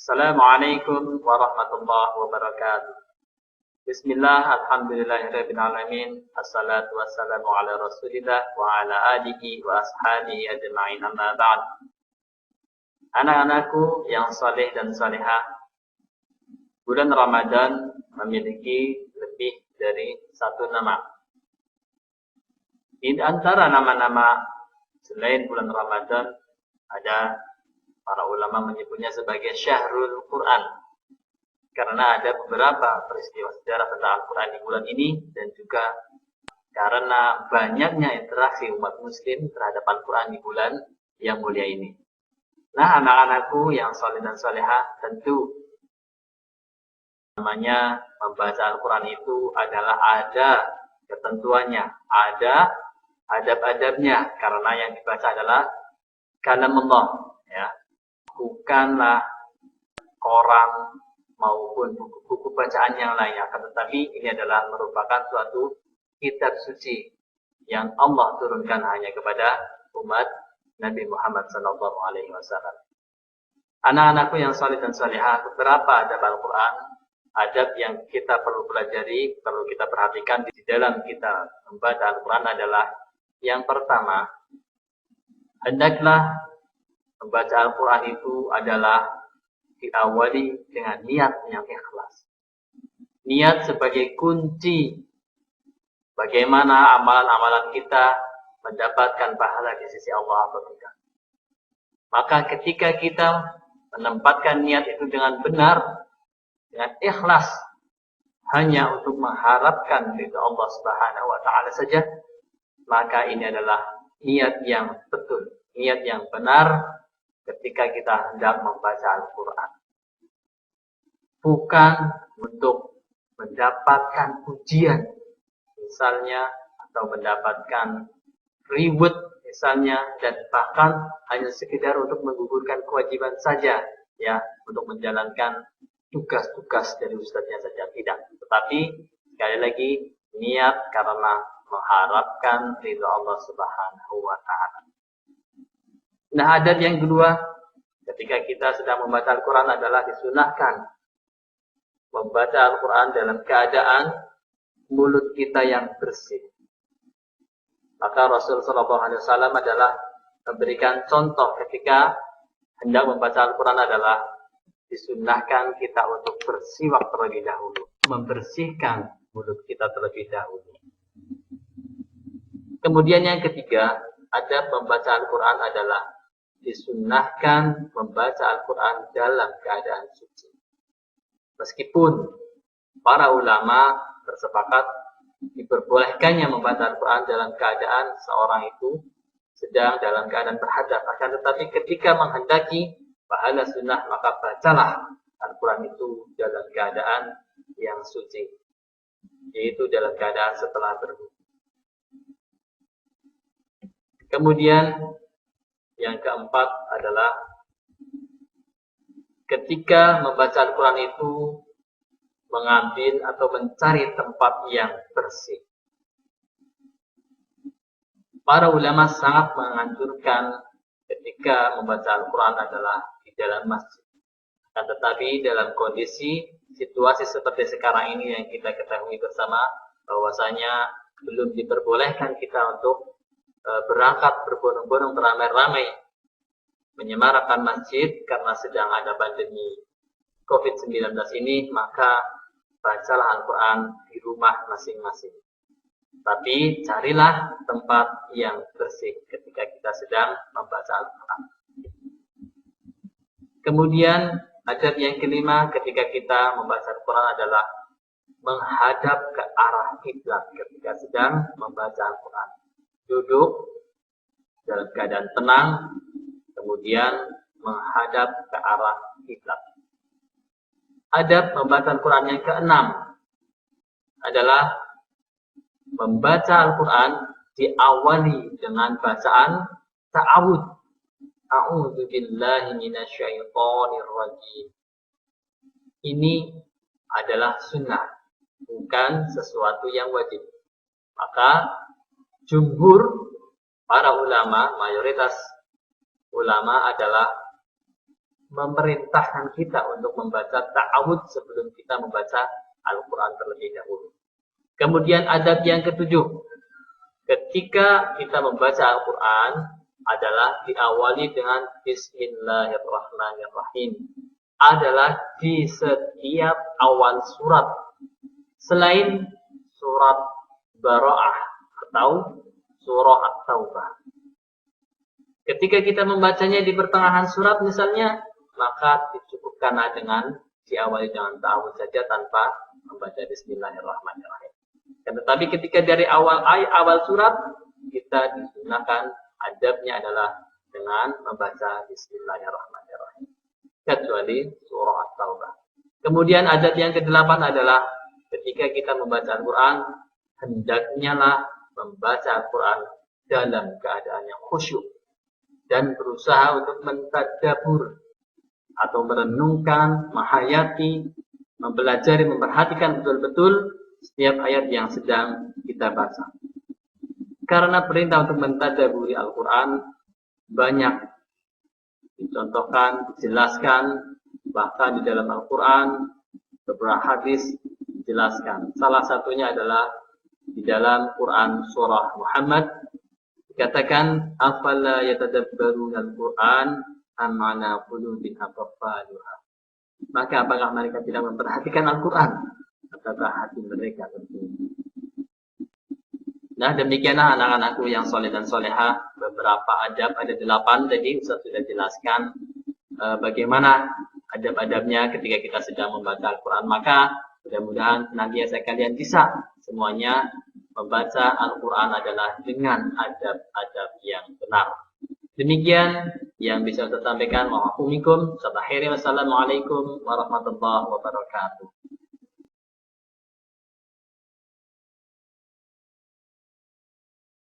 Assalamualaikum warahmatullahi wabarakatuh. Bismillah, alhamdulillahirabbil alamin. Assalatu wassalamu ala Rasulillah wa ala alihi wa ashabihi ajma'in, amma ba'd. Anak-anakku yang saleh dan salihah, bulan Ramadan memiliki lebih dari satu nama. Di antara nama-nama selain bulan Ramadan ada para ulama menyebutnya sebagai Syahrul Quran, karena ada beberapa peristiwa sejarah tentang Al-Quran di bulan ini, dan juga karena banyaknya interaksi umat muslim terhadap Al-Quran di bulan yang mulia ini. Nah, anak-anakku yang saleh dan salehah, tentu namanya membaca Al-Quran itu adalah ada ketentuannya, ada adab-adabnya, karena yang dibaca adalah kalamullah, ya. Bukanlah koran maupun buku-buku bacaan yang lainnya, tetapi ini adalah merupakan suatu kitab suci yang Allah turunkan hanya kepada umat Nabi Muhammad SAW. Anak-anakku yang saleh dan salihah, beberapa adab Al-Quran, adab yang kita perlu pelajari, perlu kita perhatikan di dalam kita membaca Al-Quran adalah, yang pertama, hendaklah membaca Al-Quran itu adalah diawali dengan niat yang ikhlas. Niat sebagai kunci bagaimana amalan-amalan kita mendapatkan pahala di sisi Allah atau tidak. Maka ketika kita menempatkan niat itu dengan benar, dengan ikhlas, hanya untuk mengharapkan ridha Allah Subhanahu wa Ta'ala saja, maka ini adalah niat yang betul, niat yang benar ketika kita hendak membaca Al-Quran. Bukan untuk mendapatkan pujian, misalnya, atau mendapatkan reward, misalnya, dan bahkan hanya sekedar untuk menggugurkan kewajiban saja, ya, untuk menjalankan tugas-tugas dari ustadznya saja, tidak. Tetapi sekali lagi, niat karena mengharapkan ridha Allah Subhanahu wa Ta'ala. Nah, adab yang kedua, ketika kita sedang membaca Al-Quran adalah disunahkan membaca Al-Quran dalam keadaan mulut kita yang bersih. Maka Rasulullah SAW adalah memberikan contoh ketika hendak membaca Al-Quran adalah disunahkan kita untuk bersiwak terlebih dahulu, membersihkan mulut kita terlebih dahulu. Kemudian yang ketiga, adab membaca Al-Quran adalah disunnahkan membaca Al-Quran dalam keadaan suci. Meskipun para ulama bersepakat diperbolehkannya membaca Al-Quran dalam keadaan seorang itu sedang dalam keadaan berhadap, akan tetapi ketika menghendaki pahala sunnah, maka bacalah Al-Quran itu dalam keadaan yang suci, yaitu dalam keadaan setelah berwudu. Kemudian yang keempat adalah ketika membaca Al-Quran itu mengambil atau mencari tempat yang bersih. Para ulama sangat menganjurkan ketika membaca Al-Quran adalah di dalam masjid. Tetapi dalam kondisi situasi seperti sekarang ini yang kita ketahui bersama, bahwasanya belum diperbolehkan kita untuk berangkat berbondong-bondong beramai-ramai menyemarakan masjid karena sedang ada pandemi COVID-19 ini, maka bacalah Al-Quran di rumah masing-masing. Tapi carilah tempat yang bersih ketika kita sedang membaca Al-Quran. Kemudian adab yang kelima ketika kita membaca Al-Quran adalah menghadap ke arah kiblat ketika sedang membaca Al-Quran. Duduk dalam keadaan tenang, kemudian menghadap ke arah kiblat. Adab membaca Al-Quran yang keenam adalah membaca Al-Quran diawali dengan bacaan ta'awudz. A'udzu billahi minasyaitonir rajim. Ini adalah sunnah, bukan sesuatu yang wajib. Maka jumhur para ulama, mayoritas ulama adalah memerintahkan kita untuk membaca ta'awudz sebelum kita membaca Al-Quran terlebih dahulu. Kemudian adab yang ketujuh, ketika kita membaca Al-Quran adalah diawali dengan Bismillahirrahmanirrahim. Adalah di setiap awal surat. Selain surat Bara'ah atau surah At-Taubah. Ketika kita membacanya di pertengahan surat misalnya, maka dicukupkanlah dengan diawali dengan ta'awudz saja tanpa membaca Bismillahirrahmanirrahim. Tetapi ketika dari awal surat, kita digunakan adabnya adalah dengan membaca Bismillahirrahmanirrahim. Kecuali surah At-Taubah. Kemudian adab yang ke-8 adalah ketika kita membaca Al-Quran, hendaknya lah membaca Al-Quran dalam keadaan yang khusyuk dan berusaha untuk mentadabbur atau merenungkan, menghayati, mempelajari, memperhatikan betul-betul setiap ayat yang sedang kita baca. Karena perintah untuk mentadabburi Al-Quran banyak dicontohkan, dijelaskan, bahkan di dalam Al-Quran beberapa hadis dijelaskan. Salah satunya adalah di dalam Quran surah Muhammad dikatakan afala yatadabbaruna al-Quran am ala qulubin aqfaluha. Maka apakah mereka tidak memperhatikan Al-Quran ataukah hati mereka tertutup? Nah, demikianlah anak-anakku yang soleh dan solehah, beberapa adab, ada 8 tadi Ustaz sudah jelaskan bagaimana adab-adabnya ketika kita sedang membaca Al-Quran. Maka mudah-mudahan nanti kalian bisa semuanya membaca Al-Quran adalah dengan adab-adab yang benar. Demikian yang bisa saya sampaikan. Wassalamualaikum warahmatullahi wabarakatuh.